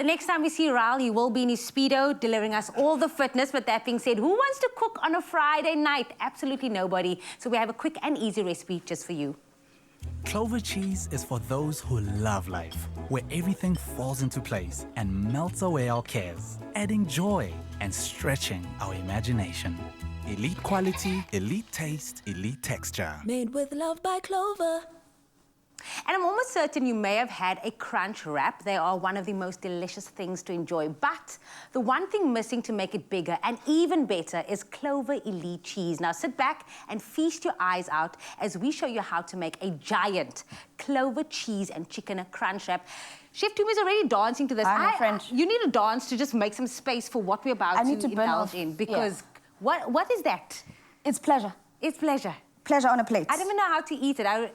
The next time we see Raul, he will be in his Speedo, delivering us all the fitness. But that being said, who wants to cook on a Friday night? Absolutely nobody. So we have a quick and easy recipe just for you. Clover cheese is for those who love life, where everything falls into place and melts away our cares, adding joy and stretching our imagination. Elite quality, elite taste, elite texture. Made with love by Clover. And I'm almost certain you may have had a Crunchwrap. They are one of the most delicious things to enjoy. But the one thing missing to make it bigger and even better is Clover Elite cheese. Now sit back and feast your eyes out as we show you how to make a giant Clover cheese and chicken Crunchwrap. Chef Tumi is already dancing to this. You need a dance to just make some space for what we're about to indulge in, because what is that? It's pleasure. It's pleasure. Pleasure on a plate. I don't even know how to eat it.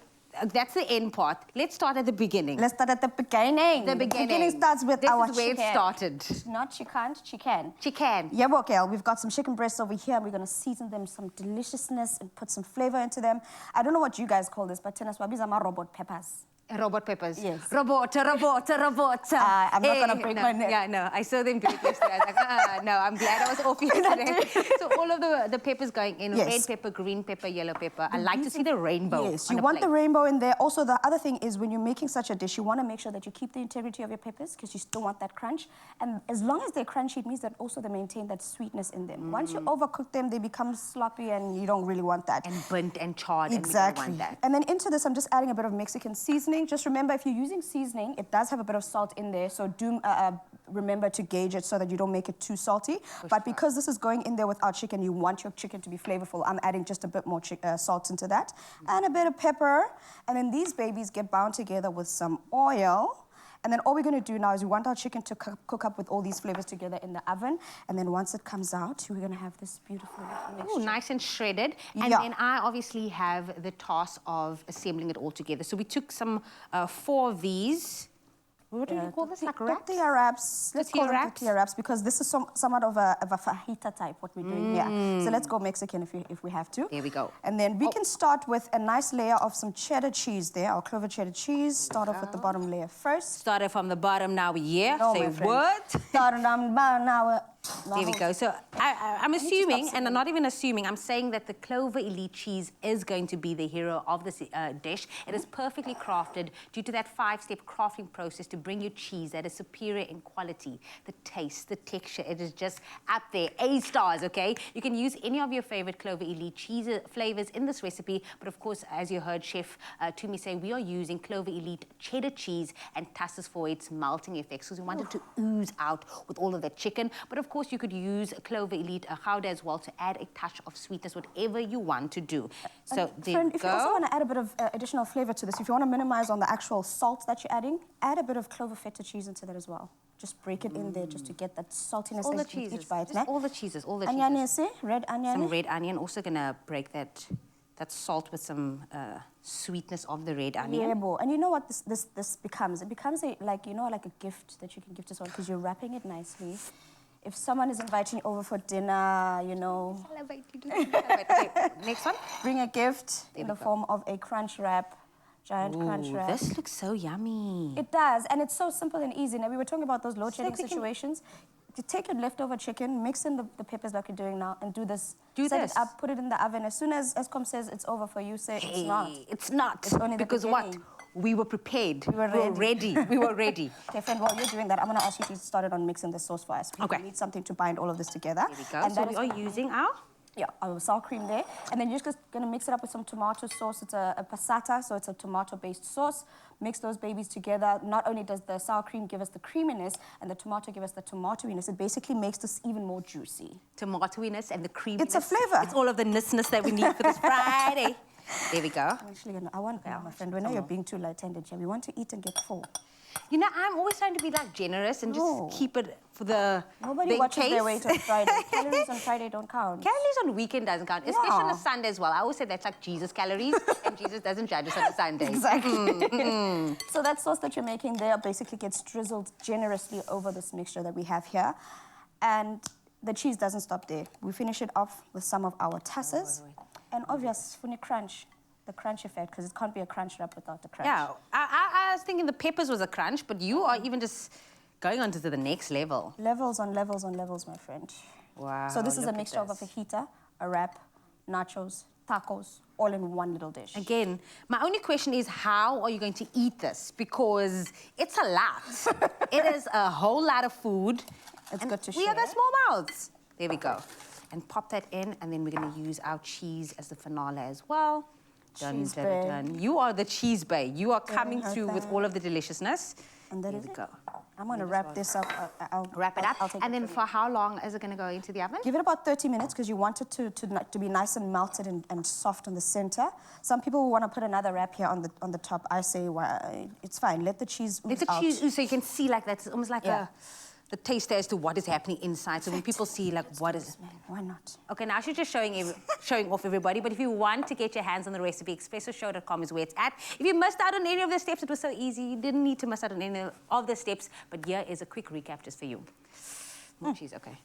That's the end part. Let's start at the beginning. Let's start at the beginning. The beginning starts with our chicken. This is where it started. Not she can't, she can. She can. Yeah, well, Gail, we've got some chicken breasts over here. We're going to season them some deliciousness and put some flavor into them. I don't know what you guys call this, but Tina Swabis are robot peppers. Robot peppers. Yes. Robot. I'm not going to break my neck. Yeah, no, I saw them do it yesterday. I was like, no, I'm glad I was off yesterday. So all of the peppers going in, red pepper, green pepper, yellow pepper. I like to see the rainbow. Yes, you want the rainbow in there. Also, the other thing is when you're making such a dish, you want to make sure that you keep the integrity of your peppers because you still want that crunch. And as long as they're crunchy, it means that also they maintain that sweetness in them. Once you overcook them, they become sloppy and you don't really want that. And burnt and charred. Exactly. And we don't want that. And then into this, I'm just adding a bit of Mexican seasoning. Just remember, if you're using seasoning, it does have a bit of salt in there. So do remember to gauge it so that you don't make it too salty. But because this is going in there with our chicken, you want your chicken to be flavorful. I'm adding just a bit more salt into that. And a bit of pepper. And then these babies get bound together with some oil. And then all we're going to do now is we want our chicken to cook up with all these flavors together in the oven. And then once it comes out, we're going to have this beautiful mixture. Ooh, nice and shredded. And then I obviously have the task of assembling it all together. So we took some 4 of these. What do you call this? Like wraps? Tortilla wraps. Let's call them tortilla wraps because this is somewhat of a fajita type, what we're doing here. So let's go Mexican if we have to. There we go. And then we can start with a nice layer of some cheddar cheese there, our Clover cheddar cheese. Start off with the bottom layer first. Started from the bottom, now we're here. No, say what? Started from the bottom, now there we go. So I'm assuming, and I'm not even assuming, I'm saying that the Clover Elite cheese is going to be the hero of this dish. It is perfectly crafted due to that 5-step crafting process to bring you cheese that is superior in quality, the taste, the texture. It is just up there. A stars, okay? You can use any of your favorite Clover Elite cheese flavors in this recipe, but of course, as you heard Chef Tumi say, we are using Clover Elite cheddar cheese and tasses for its melting effects because we want it to ooze out with all of that chicken. But of course, you could use Clover Elite gouda as well to add a touch of sweetness, whatever you want to do. So there you go. If you also want to add a bit of additional flavor to this, if you want to minimize on the actual salt that you're adding, add a bit of Clover feta cheese into that as well. Just break it in there just to get that saltiness all the cheeses. Each bite. Just all the cheeses, all the onion, cheeses. Red onion. Some red onion. Also gonna break that salt with some sweetness of the red onion. Yeah, boy. And you know what this becomes? It becomes like a gift that you can give to someone because you're wrapping it nicely. If someone is inviting you over for dinner, you know. Celebrate, okay, next one. Bring a gift in the form of a Crunchwrap, giant Crunchwrap. This looks so yummy. It does, and it's so simple and easy. Now, we were talking about those load-shedding situations. You take your leftover chicken, mix in the peppers like you're doing now, and do this. Set it up, put it in the oven. As soon as Eskom says it's over for you, say it's not. It's not. It's only because what? We were prepared. We were ready. We were ready. Okay, friend, while you're doing that, I'm going to ask you to start it on mixing the sauce for us. We need something to bind all of this together. There we go. And so we are using our sour cream there. And then you're just going to mix it up with some tomato sauce. It's a passata, so it's a tomato-based sauce. Mix those babies together. Not only does the sour cream give us the creaminess and the tomato give us the tomatoiness, it basically makes this even more juicy. Tomatoiness and the creaminess. It's a flavor. It's all of the nissness that we need for this Friday. There we go. I want to, my friend, we know you're being too light-handed here. We want to eat and get full. You know, I'm always trying to be like generous and just keep it for the Nobody watches their weight on Friday. Calories on Friday don't count. Calories on weekend doesn't count, especially on a Sunday as well. I always say that's like Jesus calories, and Jesus doesn't judge us on a Sunday. Exactly. So that sauce that you're making there basically gets drizzled generously over this mixture that we have here. And the cheese doesn't stop there. We finish it off with some of our tasses. And obvious, funny crunch. The crunch effect, because it can't be a Crunchwrap without the crunch. Yeah, I was thinking the peppers was a crunch, but you are even just going on to the next level. Levels on levels on levels, my friend. Wow. So this is a look at mixture of a this. fajita, a wrap, nachos, tacos, all in one little dish. Again, my only question is how are you going to eat this? Because it's a lot. It is a whole lot of food. It's and good to we have share. got small mouths. There we go. And pop that in, and then we're going to use our cheese as the finale as well. Dun, Cheese dun, bae. dun. You are the cheese bay. You are coming her through with that. all of the deliciousness. And that There is we it. go. I'm going to wrap this up. Wrap it I'll up. take And it then from for how long is it going to go into the oven? Give it about 30 minutes because you want it to be nice and melted and soft in the center. Some people will want to put another wrap here on the top. I say, well, it's fine. Let the cheese ooze Let the out. cheese ooze so you can see like that's almost like Yeah. the taster as to what is happening inside. So when people see like what is... Why not? Okay, now she's just showing off everybody. But if you want to get your hands on the recipe, expressoshow.com is where it's at. If you missed out on any of the steps, it was so easy. You didn't need to miss out on any of the steps. But here is a quick recap just for you. More cheese, okay.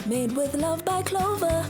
Made with love by Clover.